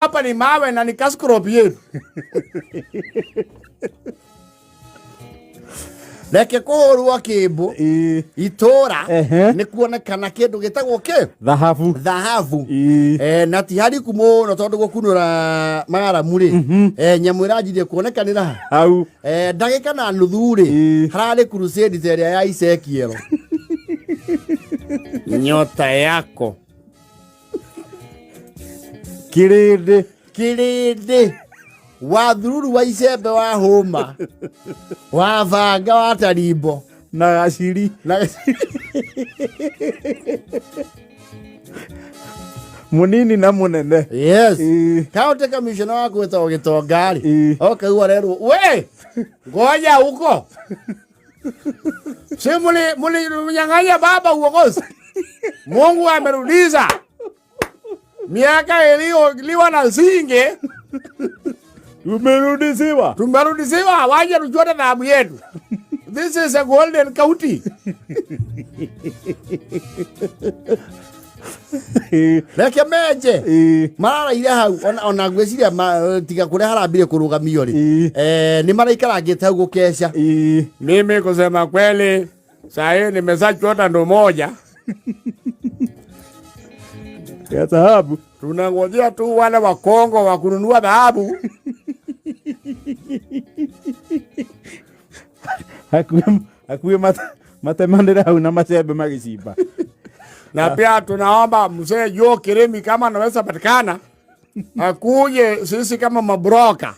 hapa ni mawe na ni kaskrop yetu. Leke kuhurwo kimbu itora ni kuonekana kindu gitagwo ki thahabu na ti hariku muno tondu gukunura maramu ri nyamu iranjirie kuonekanira hau ndagika na nuthu ri harari crusade teria ya Ezekiel. Nyota yako kirindi wa thururu wa icembe wa huma wa vanga wa tarimbo na gaciri munini na munene. Yes. County commissioner wako wetagwo Gitongari okauga rerwo we ngoja huko si mnyang'anya baba uongozi. Mungu amerudisha miaka iliwa na zinge. Tumerudishiwa waje tuchote dhahabu yetu. This is a golden county. Reke meje marara ira hau ona gweciria tiga kuria harambire kurugamio ri ni maraikarangite hau gukesha. Mimi kusema kweli saa nimeshachota ndo moja ya dhahabu. Tunangojea tu wale wa Kongo wa kununua dhahabu. Hakuwe matemandira hau na macembe magicimba. Na pia tunaomba mzee Joe Kiremi kama anaweza patikana akuje sisi kama mabroka.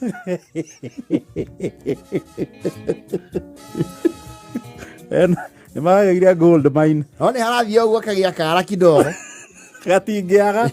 Ni magia gold mine. Oni harathi uguo kagia kara kidogo. Gatingiaga.